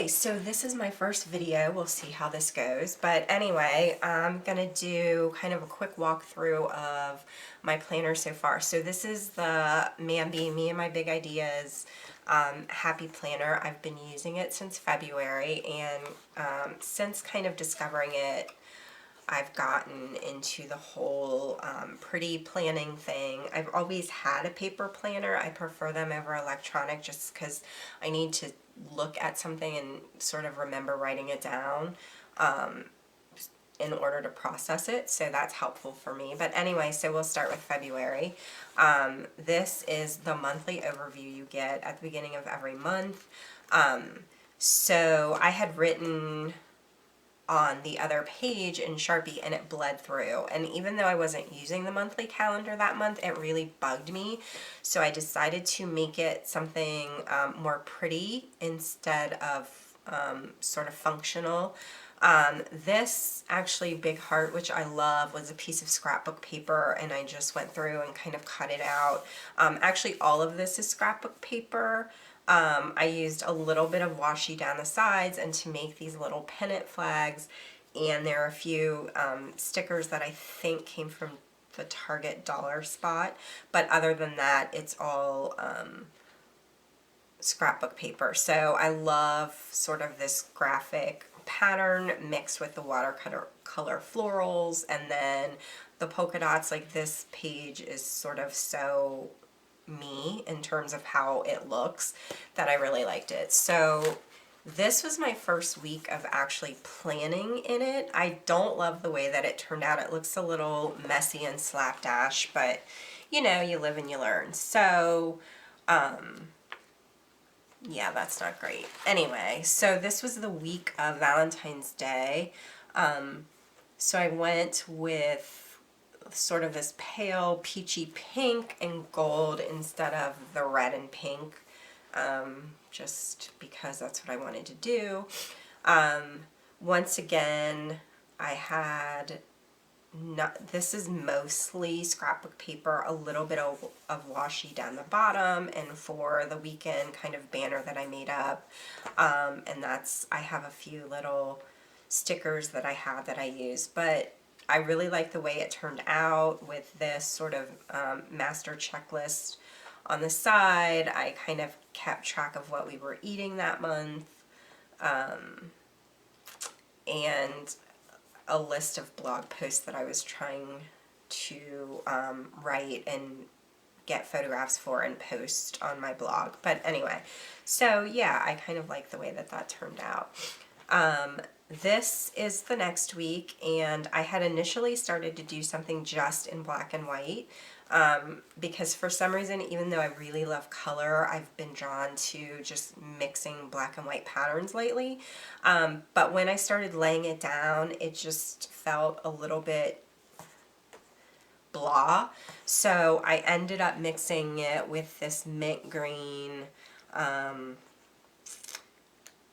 Okay, so this is my first video. We'll see how this goes. But anyway, I'm going to do kind of a quick walkthrough of my planner so far. So this is the Mambi, Me and My Big Ideas Happy Planner. I've been using it since February, and since kind of discovering it, I've gotten into the whole pretty planning thing. I've always had a paper planner. I prefer them over electronic just because I need to look at something and sort of remember writing it down in order to process it, so that's helpful for me. But anyway, so we'll start with February. This is the monthly overview you get at the beginning of every month. So I had written on the other page in Sharpie and it bled through, and even though I wasn't using the monthly calendar that month, it really bugged me, so I decided to make it something more pretty instead of sort of functional. This actually Big Heart, which I love, was a piece of scrapbook paper, and I just went through and kind of cut it out. Actually all of this is scrapbook paper. I used a little bit of washi down the sides and to make these little pennant flags, and there are a few stickers that I think came from the Target dollar spot, but other than that it's all scrapbook paper. So I love sort of this graphic pattern mixed with the watercolor florals, and then the polka dots. Like, this page is sort of so me in terms of how it looks that I really liked it. So this was my first week of actually planning in it. I don't love the way that it turned out. It looks a little messy and slapdash, but you know, you live and you learn. So yeah, that's not great. Anyway, so this was the week of Valentine's Day. So I went with sort of this pale peachy pink and gold instead of the red and pink, just because that's what I wanted to do. Once again, I had this is mostly scrapbook paper, a little bit of washi down the bottom, and for the weekend kind of banner that I made up, and that's, I have a few little stickers that I had that I use, but I really like the way it turned out with this sort of master checklist on the side. I kind of kept track of what we were eating that month, and a list of blog posts that I was trying to write and get photographs for and post on my blog. But anyway, so yeah, I kind of like the way that that turned out. This is the next week, and I had initially started to do something just in black and white, because for some reason, even though I really love color, I've been drawn to just mixing black and white patterns lately. But when I started laying it down, it just felt a little bit blah. So I ended up mixing it with this mint green,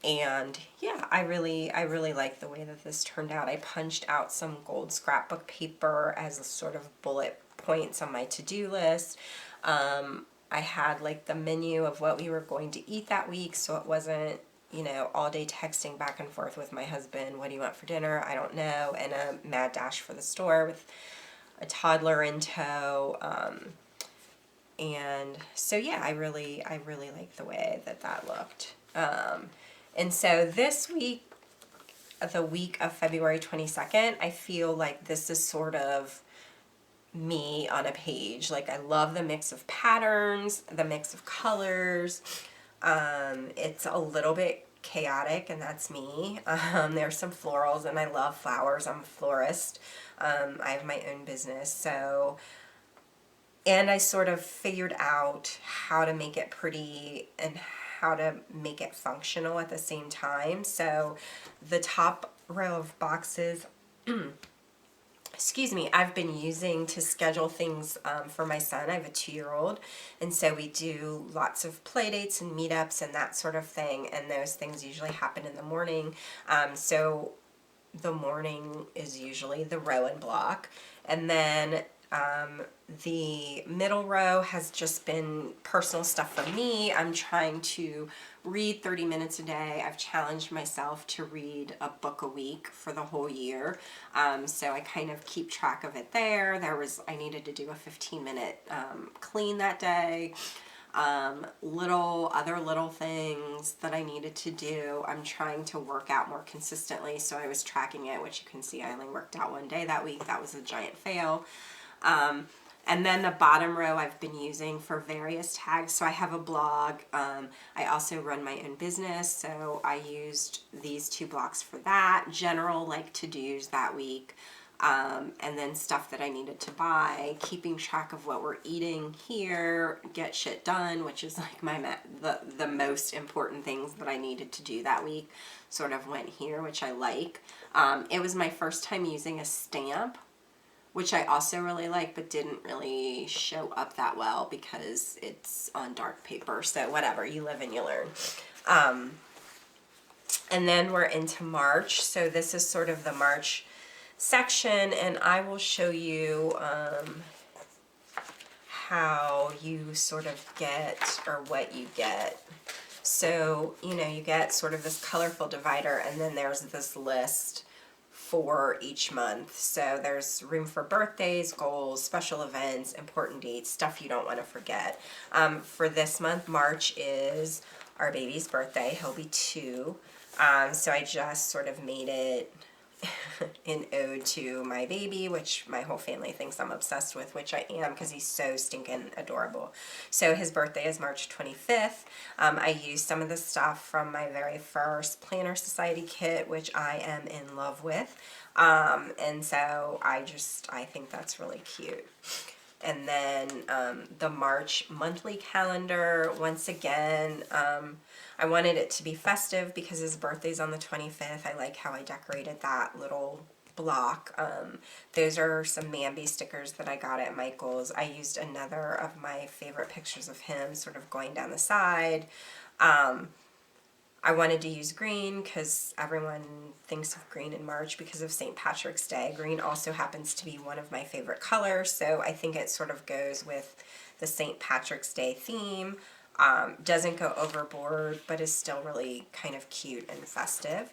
and yeah, I really like the way that this turned out. I punched out some gold scrapbook paper as a sort of bullet points on my to-do list. I had like the menu of what we were going to eat that week, so it wasn't, you know, all day texting back and forth with my husband, what do you want for dinner? I don't know, and a mad dash for the store with a toddler in tow. And so yeah, I really like the way that that looked. And so this week, the week of February 22nd, I feel like this is sort of me on a page. Like, I love the mix of patterns, the mix of colors. It's a little bit chaotic, and that's me. There's some florals, and I love flowers. I'm a florist. I have my own business, so, and I sort of figured out how to make it pretty and how to make it functional at the same time. So the top row of boxes, excuse me, I've been using to schedule things for my son. I have a 2-year-old, and so we do lots of play dates and meetups and that sort of thing, and those things usually happen in the morning. So the morning is usually the row and block, and then The middle row has just been personal stuff for me. I'm trying to read 30 minutes a day. I've challenged myself to read a book a week for the whole year. So I kind of keep track of it there. I needed to do a 15-minute clean that day. Other little things that I needed to do. I'm trying to work out more consistently, so I was tracking it, which you can see I only worked out one day that week. That was a giant fail. And then the bottom row I've been using for various tags. So I have a blog. I also run my own business, so I used these 2 blocks for that. General like to-dos that week. And then stuff that I needed to buy, keeping track of what we're eating here, get shit done, which is like the most important things that I needed to do that week sort of went here, which I like. It was my first time using a stamp, which I also really like, but didn't really show up that well because it's on dark paper. So whatever, you live and you learn. And then we're into March. So this is sort of the March section, and I will show you how you sort of get, or what you get. So, you know, you get sort of this colorful divider, and then there's this list for each month. So there's room for birthdays, goals, special events, important dates, stuff you don't want to forget. For this month, March is our baby's birthday. He'll be 2. So I just sort of made it an ode to my baby, which my whole family thinks I'm obsessed with, which I am because he's so stinking adorable. So his birthday is March 25th. I used some of the stuff from my very first Planner Society kit, which I am in love with. And so I think that's really cute. And then the March monthly calendar, once again, I wanted it to be festive because his birthday's on the 25th. I like how I decorated that little block. Those are some Mambi stickers that I got at Michael's. I used another of my favorite pictures of him sort of going down the side. I wanted to use green because everyone thinks of green in March because of St. Patrick's Day. Green also happens to be one of my favorite colors, so I think it sort of goes with the St. Patrick's Day theme. Doesn't go overboard, but is still really kind of cute and festive.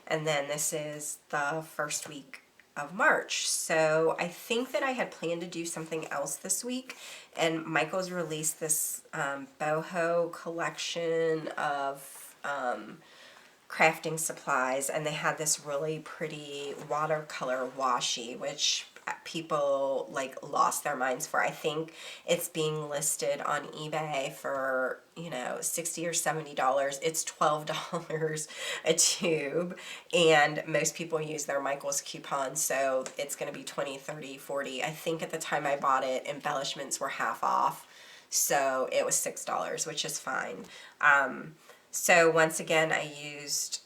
And then this is the first week of March. So I think that I had planned to do something else this week, and Michael's released this boho collection of crafting supplies, and they had this really pretty watercolor washi, which people like lost their minds for. I think it's being listed on eBay for, you know, $60 or $70. It's $12 a tube, and most people use their Michael's coupon, so it's going to be 20, 30, 40. I think at the time I bought it, embellishments were half off, so it was $6, which is fine. So once again, I used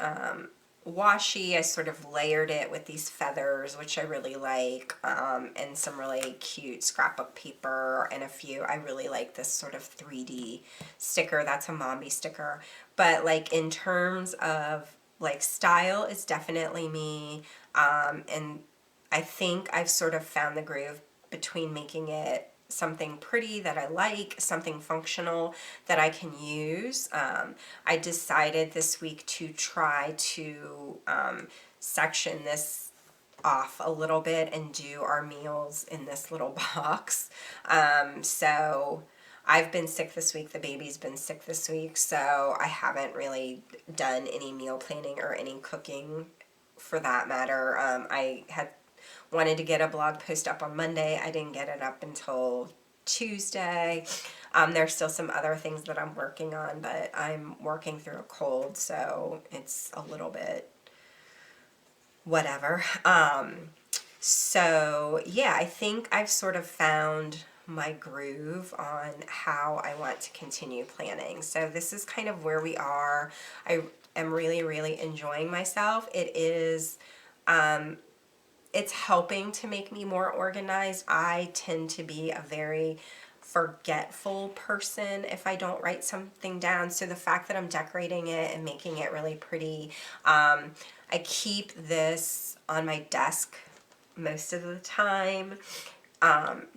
washi. I sort of layered it with these feathers, which I really like, and some really cute scrapbook paper and a few. I really like this sort of 3D sticker. That's a Mambi sticker. But like in terms of like style, it's definitely me. And I think I've sort of found the groove between making it something pretty that I like, something functional that I can use. I decided this week to try to section this off a little bit and do our meals in this little box. So I've been sick this week, the baby's been sick this week, so I haven't really done any meal planning or any cooking for that matter. I had wanted to get a blog post up on Monday. I didn't get it up until Tuesday. There's still some other things that I'm working on, but I'm working through a cold, so it's a little bit whatever. So yeah, I think I've sort of found my groove on how I want to continue planning. So this is kind of where we are. I am really, really enjoying myself. It is, it's helping to make me more organized. I tend to be a very forgetful person if I don't write something down. So the fact that I'm decorating it and making it really pretty, I keep this on my desk most of the time.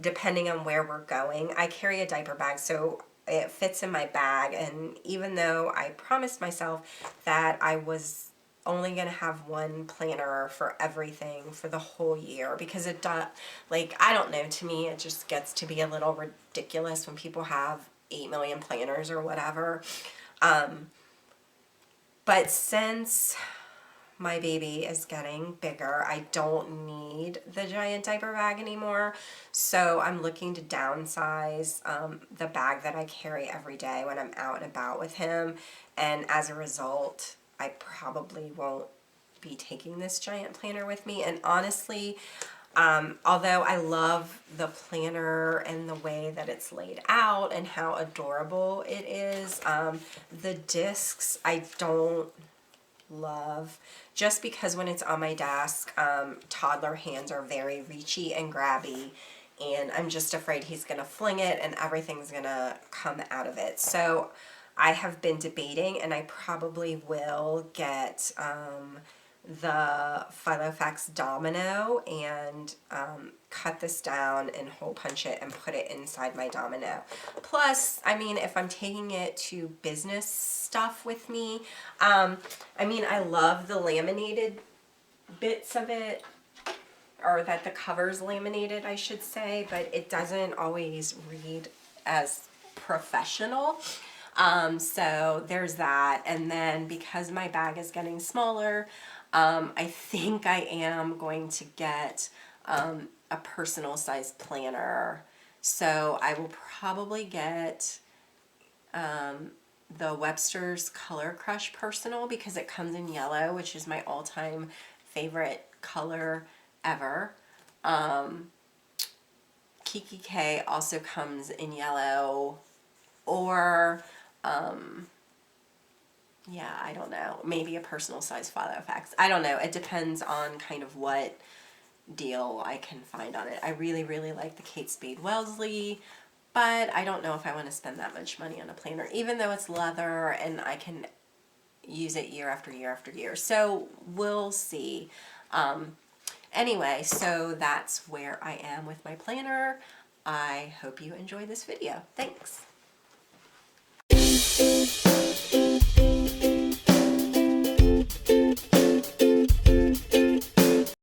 depending on where we're going. I carry a diaper bag, so it fits in my bag, and even though I promised myself that I was only going to have one planner for everything for the whole year, because it does, like, I don't know, to me it just gets to be a little ridiculous when people have 8 million planners or whatever. But since my baby is getting bigger, I don't need the giant diaper bag anymore. So I'm looking to downsize the bag that I carry every day when I'm out and about with him. And as a result, I probably won't be taking this giant planner with me. And honestly, although I love the planner and the way that it's laid out and how adorable it is, the discs I don't love, just because when it's on my desk, toddler hands are very reachy and grabby, and I'm just afraid he's gonna fling it and everything's gonna come out of it. So I have been debating, and I probably will get the Filofax Domino and cut this down and hole punch it and put it inside my Domino. Plus, I mean, if I'm taking it to business stuff with me, I mean, I love the laminated bits of it, or that the cover's laminated, I should say, but it doesn't always read as professional. So there's that. And then because my bag is getting smaller, I think I am going to get a personal size planner. So I will probably get the Webster's Color Crush Personal, because it comes in yellow, which is my all-time favorite color ever. Kiki K also comes in yellow, or yeah, I don't know, maybe a personal size Filofax. I don't know. It depends on kind of what deal I can find on it. I really, really like the Kate Spade Wellesley, but I don't know if I want to spend that much money on a planner, even though it's leather and I can use it year after year after year. So we'll see. Anyway, so that's where I am with my planner. I hope you enjoyed this video. Thanks.